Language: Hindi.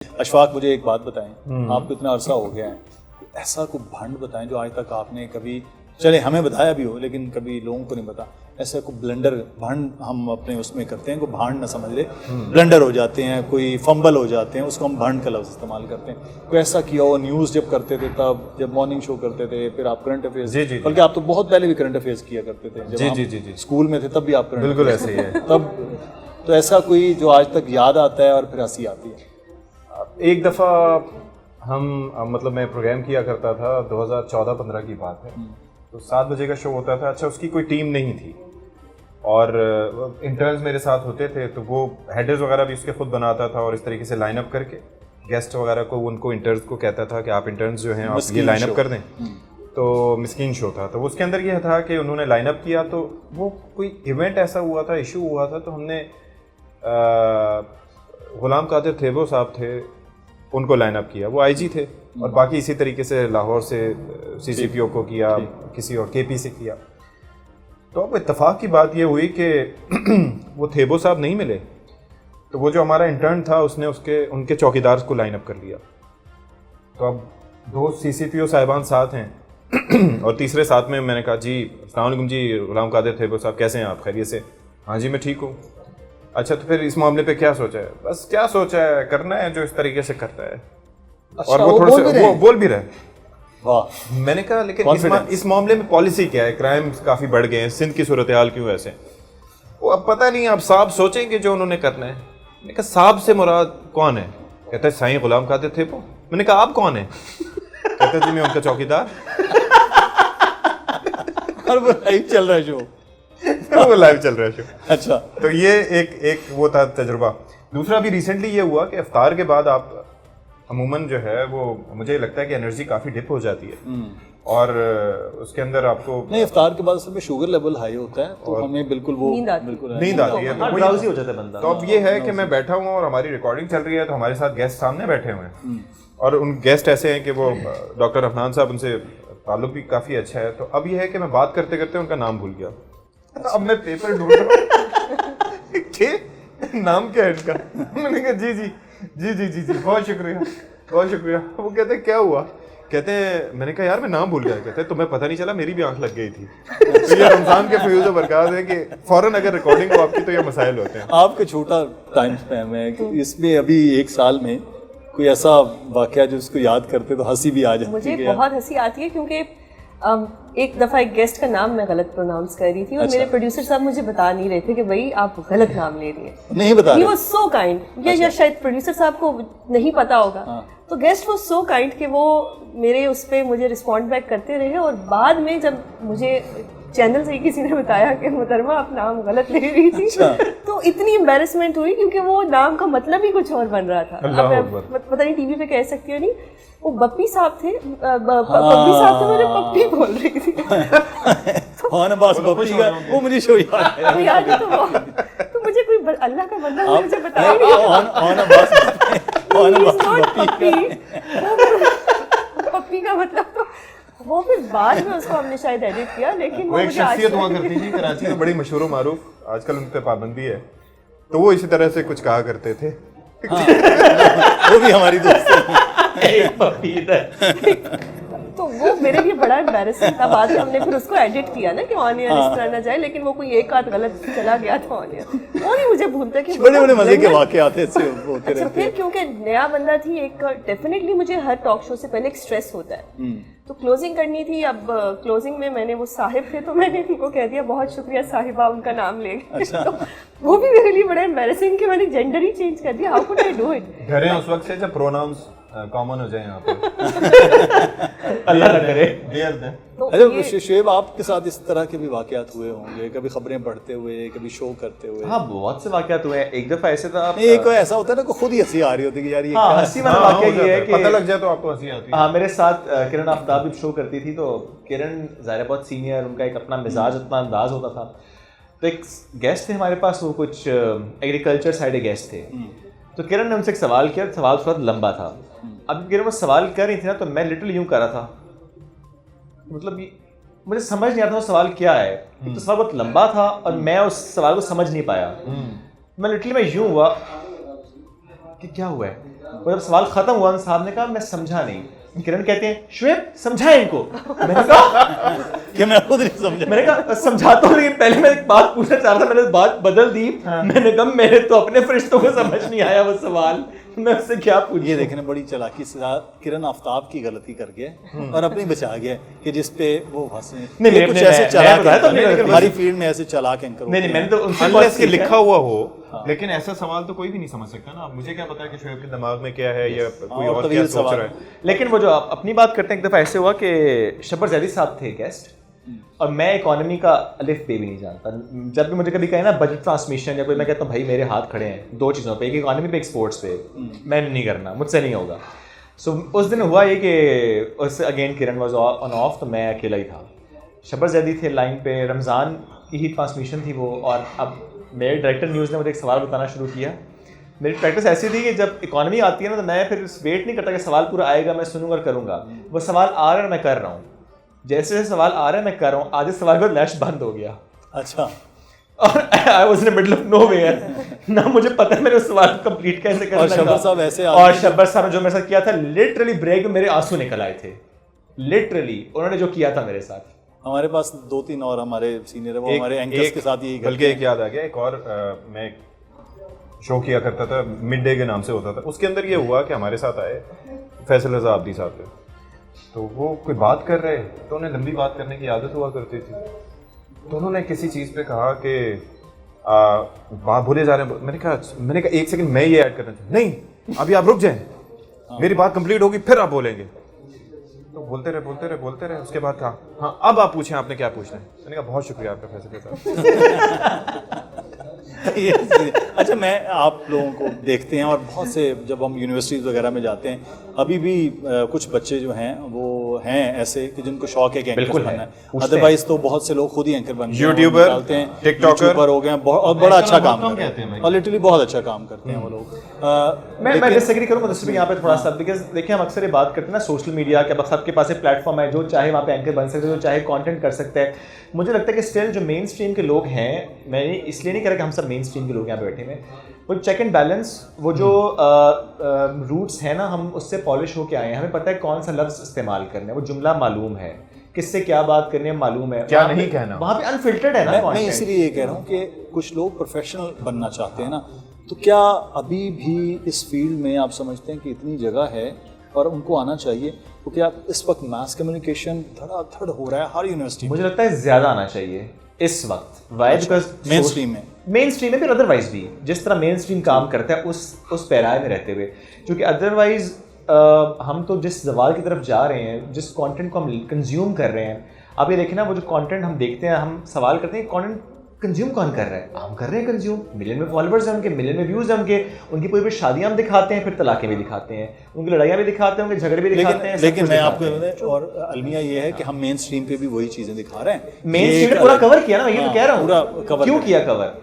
अशफाक, मुझे एक बात बताएं, आपको इतना अरसा हो गया है, ऐसा कोई भंड बताएं जो आज तक आपने कभी, चले हमें बताया भी हो लेकिन कभी लोगों को नहीं पता, ऐसा कोई ब्लंडर, भंड हम अपने उसमें करते हैं, कोई भांड ना समझ ले, ब्लंडर हो जाते हैं, कोई फंबल हो जाते हैं, उसको हम भंड का लफ्ज़ इस्तेमाल करते हैं। कोई ऐसा किया हो, न्यूज़ जब करते थे तब, जब मॉर्निंग शो करते थे, फिर आप करंट अफेयर्स, बल्कि आप तो बहुत पहले भी करंट अफेयर्स किया करते थे, जब हम स्कूल में थे तब भी आप करंट, बिल्कुल ऐसे ही है तब। तो ऐसा कोई जो आज तक याद आता है और फिर हंसी आती है? एक दफ़ा हम मतलब मैं प्रोग्राम किया करता था, 2014-15 की बात है, तो 7 बजे का शो होता था। अच्छा, उसकी कोई टीम नहीं थी और इंटर्न्स मेरे साथ होते थे, तो वो हेडर्स वगैरह भी उसके खुद बनाता था और इस तरीके से लाइन अप करके गेस्ट वगैरह को, उनको इंटर्न्स को कहता था कि आप इंटर्न्स जो हैं आप ये लाइन अप कर दें। तो मिस्कीन शो था, तो उसके अंदर ये था कि उन्होंने लाइन अप किया, तो वो कोई इवेंट ऐसा हुआ था, इशू हुआ था, तो हमने गुलाम कादिर थेबो साहब थे, उनको लाइन अप किया, वो आईजी थे, और बाकी इसी तरीके से लाहौर से सीसीपीओ को किया, किसी और केपी से किया। तो अब इत्तेफाक की बात ये हुई कि वो थेबो साहब नहीं मिले, तो वो जो हमारा इंटर्न था उसने उनके चौकीदार को लाइन अप कर लिया। तो अब 2 सीसीपीओ साहिबान साथ हैं और तीसरे साथ में मैंने कहा, जी अस्सलाम वालेकुम जी, गुलाम कादिर थेबो साहब कैसे हैं आप, खैरियत से? हाँ जी मैं ठीक हूँ। अच्छा, तो फिर इस मामले पे क्या सोचा है? बस क्या सोचा है, करना है जो इस तरीके से करता है। अच्छा, और वो थोड़े से वो बोल भी रहे। वाह। मैंने कहा लेकिन इस मामले में पॉलिसी क्या है, क्राइम्स काफ़ी बढ़ गए हैं, सिंध की सूरत हाल क्यों ऐसे? वो अब पता नहीं, आप साहब सोचेंगे जो उन्होंने करना है। मैंने कहा साहब से मुराद कौन है? कहते हैं साईं गुलाम कादिर थे वो। मैंने कहा आप कौन है? कहते जी मैं उनका चौकीदार। और वो लाइव चल रहा है शो। वो लाइव चल रहा है शो। अच्छा, तो ये एक वो था तजुर्बा। दूसरा भी रिसेंटली ये हुआ कि इफ्तार के बाद आप अमूमन जो है वो, मुझे लगता है कि एनर्जी काफ़ी डिप हो जाती है और उसके अंदर आपको नहीं, इफ्तार के बाद असल में शुगर लेवल हाई होता है, तो हमें बिल्कुल वो नींद आती है, तो ड्राउजी हो जाता है बंदा। तो अब ये है कि मैं बैठा हूँ और हमारी रिकॉर्डिंग चल रही है, तो हमारे साथ गेस्ट सामने बैठे हुए हैं और उन गेस्ट ऐसे हैं कि वो डॉक्टर अफनान साहब, उनसे ताल्लुक भी काफ़ी अच्छा है। तो अब ये है कि मैं बात करते करते उनका नाम भूल गया। अब मैं पेपर ढूंढ रहा हूँ कि नाम क्या है इनका। मैंने कहा जी जी जी जी जी जी बहुत शुक्रिया बहुत शुक्रिया। वो कहते हैं क्या हुआ? कहते हैं, मैंने कहा यार मैं नाम भूल गया। कहते हैं तुम्हें पता नहीं चला, मेरी भी आंख लग गई थी। तो ये रमजान के फ्यूज बरकरार है कि फौरन अगर रिकॉर्डिंग हो आपकी तो ये मसाइल होते हैं। आपका छोटा टाइम स्पैन है कि इसमें अभी 1 साल में कोई ऐसा वाकया जो उसको याद करते तो हंसी भी आ जाती है? मुझे बहुत हंसी आती है क्योंकि एक दफ़ा एक गेस्ट का नाम मैं गलत प्रोनाउंस कर रही थी और मेरे प्रोड्यूसर साहब मुझे बता नहीं रहे थे कि भाई आप गलत नाम ले रही हैं। नहीं बता रहे? He was so kind। या शायद प्रोड्यूसर साहब को नहीं पता होगा। तो गेस्ट वो सो काइंड कि वो मेरे उस पर मुझे रिस्पॉन्ड बैक करते रहे और बाद में जब मुझे चैनल से किसी ने बताया कि मुहतरमा आप नाम गलत ले रही थी, तो इतनी एम्बैरेसमेंट हुई क्योंकि वो नाम का मतलब ही कुछ और बन रहा था। अब मैं पता नहीं टीवी पे कह सकती हूँ नहीं, वो बप्पी साहब थे, बप्पी साहब थे, मुझे पप्पी बोल रही थी। बस बप्पी का वो मुझे शो याद है। तो मुझे कोई अल्लाह का बंदा मुझे बताया पप्पी का मतलब। वो फिर बाद में उसको हमने शायद एडिट किया, लेकिन वो एक शख्सियत हुआ करती थी कराची में, बड़ी मशहूर मारूफ, आजकल उन पे पाबंदी है, तो वो इसी तरह से कुछ कहा करते थे। वो भी हमारी दोस्त तो वो मेरे लिए बड़ा एम्बैरेसिंग था। बाद में हमने फिर उसको एडिट किया ना कि ऑन एयर इस तरह ना जाए, लेकिन वो कोई एक आध गलत चला गया था ऑन एयर। वो नहीं मुझे भूलता कि बड़े बड़े मजे के वाकये आते होते रहते हैं। फिर क्योंकि नया बंदा थी, एक डेफिनेटली मुझे हर टॉक शो से पहले एक स्ट्रेस होता है, तो क्लोजिंग करनी थी। अब क्लोजिंग में मैंने, वो साहिब थे तो मैंने उनको कह दिया बहुत शुक्रिया साहिबा, उनका नाम ले गए। तो वो भी मेरे लिए बड़ा एम्बैरेसिंग कि मैंने जेंडर ही चेंज कर दिया। How could I do it? डरे उस वक्त से जब प्रोनाउंस कॉमन हो जाए यहाँ पे। अल्लाह ना करे। अच्छा शुएब, आपके साथ इस तरह के भी वाकयात हुए होंगे, कभी खबरें पढ़ते हुए, कभी शो करते हुए? हाँ, बहुत से वाकयात हुए हैं। एक दफा ऐसे था, एक ऐसा होता है ना, खुद ही हंसी आ रही होती है कि यार ये क्या हंसी वाला वाकया ये है कि पता लग जाए तो आपको हंसी आती है। हाँ, मेरे साथ किरण आफ्ताब भी शो करती थी, तो किरण ज़ाहिर बहुत सीनियर, उनका एक अपना मिजाज, अपना अंदाज होता था। तो एक गेस्ट थे हमारे पास, वो कुछ एग्रीकल्चर साइड गेस्ट थे। तो किरण ने उनसे एक सवाल किया, सवाल थोड़ा लंबा था। अब किरण वो सवाल कर रही थी ना, तो मैं लिटरली यूँ कर रहा था, मतलब मुझे समझ नहीं आता था सवाल क्या है। तो सवाल बहुत लंबा था और मैं उस सवाल को समझ नहीं पाया। मैं लिटरली यूँ हुआ कि क्या हुआ है, वो जब सवाल खत्म हुआ साहब ने कहा मैं समझा नहीं। किरण कहते हैं शुएब समझाए इनको। मैंने कहा कि मैं खुद नहीं समझा। मैंने कहा समझाता हूँ, लेकिन पहले मैं एक बात पूछना चाह रहा था, मैंने बात बदल दी। मैंने कहा मेरे तो अपने फरिश्तों को समझ नहीं आया वो सवाल, मैं उससे क्या पूछूं। ये देखने बड़ी चालाकी से किरण आफ्ताब की गलती कर गया और अपनी बचा गया कि जिस पे वो फंसे। नहीं, कुछ ऐसे बताया तो नहीं, चालाक हमारी फील्ड में ऐसे चालाक एंकर नहीं मैंने तो उनसे अनलेस कि लिखा हुआ हो, लेकिन ऐसा सवाल तो कोई भी नहीं समझ सकता ना। अब मुझे क्या पता है कि शोएब के दिमाग में क्या है या कोई और क्या सोच रहा है। लेकिन वो जो अपनी बात करते हैं, एक दफ़ा ऐसे हुआ कि शब्बर जैदी साहब थे गेस्ट, और मैं इकोनॉमी का अलिफ बे भी नहीं जानता। जब भी मुझे कभी कहे ना बजट ट्रांसमिशन या कोई, मैं कहता हूँ भाई मेरे हाथ खड़े हैं दो चीज़ों पे, एक इकोनॉमी पे, एक स्पोर्ट्स पे। मैं नहीं करना, मुझसे नहीं होगा। सो उस दिन हुआ ये कि उससे again Kiran was on off, तो मैं अकेला ही था। शब्बर जैदी थे लाइन पे, रमज़ान की ही ट्रांसमिशन थी वो। और अब मेरे डायरेक्टर न्यूज़ ने मुझे एक सवाल बताना शुरू किया। मेरी प्रैक्टिस ऐसी थी कि जब इकोनॉमी आती है ना, तो मैं फिर वेट नहीं करता कि सवाल पूरा आएगा, मैं सुनूंगा और करूँगा। वो सवाल आ रहा है, मैं कर रहा हूँ। जैसे जैसे सवाल आ रहा है मैं कर रहा हूँ, आधे सवाल के बाद लैश बंद हो गया। अच्छा। और I was in the middle of nowhere, ना मुझे पता है मैंने उस सवाल को कंप्लीट कैसे करना। और शब्बर साहब ऐसे और शब्बर साहब ने जो मेरे साथ किया था, लिटरली ब्रेक में मेरे आंसू निकल आए थे। लिटरली उन्होंने जो किया था मेरे साथ। हमारे पास 2-3 और हमारे सीनियर है, वो हमारे एंकर्स के साथ यही बल्कि एक याद आ गया, एक और मैं शो किया करता था, मिड डे के नाम से होता था। उसके अंदर ये हुआ कि हमारे साथ आए फैसल रजा अब्दी साहब थे, तो वो कोई बात कर रहे, तो उन्हें लंबी बात करने की आदत हुआ करती थी। तो उन्होंने किसी चीज़ पे कहा कि बात भूले जा रहे हैं। मैंने कहा एक सेकंड मैं ये ऐड करना चाहूँ। नहीं, अभी आप रुक जाएं, मेरी बात कंप्लीट होगी फिर आप बोलेंगे। तो बोलते रहे। उसके बाद कहा हाँ अब आप पूछें, आपने क्या पूछना है। मैंने कहा बहुत शुक्रिया आपका फैसले साहब। अच्छा, मैं आप लोगों को देखते हैं और बहुत से जब हम यूनिवर्सिटीज़ वगैरह में जाते हैं, अभी भी कुछ बच्चे जो हैं वो हैं ऐसे कि जिनको शौक है कि एंकर बनना है। अदरवाइज तो बहुत से लोग खुद ही एंकर बन यूट्यूबर हैं, टिकटॉकर हो गए हैं, और बड़ा अच्छा काम करते हैं और लिटरली बहुत अच्छा काम करते हैं वो लोग। मैं डिसएग्री करूंगा दूसरे यहाँ पे थोड़ा सा, बिकॉज देखिए हम अक्सर ये बात करते हैं ना सोशल मीडिया के, सबके पास एक प्लेटफॉर्म है, जो चाहे वहाँ पे एंकर बन सकते हैं, जो चाहे कंटेंट कर सकते हैं। मुझे लगता है कि स्टिल जो मेन स्ट्रीम के लोग हैं, मैं इसलिए नहीं कह रहा कि हम सब मेन स्ट्रीम के लोग यहाँ पे बैठे हैं, वो चेक एंड बैलेंस, वो जो रूट्स हैं ना, हम उससे पॉलिश होके आए हैं। हमें पता है कौन सा लफ्ज़ इस्तेमाल करना है, वो जुमला मालूम है, किससे क्या बात करनी है मालूम है, क्या नहीं कहना, वहाँ पे अनफिल्टर्ड है ना। मैं इसीलिए ये कह रहा हूँ कि कुछ लोग प्रोफेशनल बनना चाहते हैं ना, तो क्या अभी भी इस फील्ड में आप समझते हैं कि इतनी जगह है और उनको आना चाहिए? तो क्या इस वक्त मास कम्युनिकेशन धड़ाधड़ हो रहा है हर यूनिवर्सिटी में? मुझे लगता है ज़्यादा आना चाहिए इस वक्त। वाई? बिकॉज मेन स्ट्रीम में फिर अदरवाइज भी जिस तरह मेन स्ट्रीम काम करता है उस पैराए में रहते हुए, क्योंकि अदरवाइज हम तो जिस सवाल की तरफ जा रहे हैं, जिस कंटेंट को हम कंज्यूम कर रहे हैं, आप ये देखें ना, वो जो कंटेंट हम देखते हैं, हम सवाल करते हैं कंटेंट कंज्यूम कौन कर रहा है? हम कर रहे हैं कंज्यूम। मिलियन में फॉलोअर्स हैं उनके, मिलियन में व्यूज़ हैं उनके, उनकी पूरी पूरी शादियाँ हम दिखाते हैं, फिर तलाक़ें भी दिखाते हैं, उनकी लड़ाइयाँ भी दिखाते हैं, उनके झगड़े भी दिखाते हैं। लेकिन मैं आपको और अलमिया ये है कि हम मेन स्ट्रीम पे भी वही चीज़ें दिखा रहे हैं। मेन स्ट्रीम पूरा कवर किया ना, मैं ये तो कह रहा हूँ, पूरा कवर क्यों किया कवर?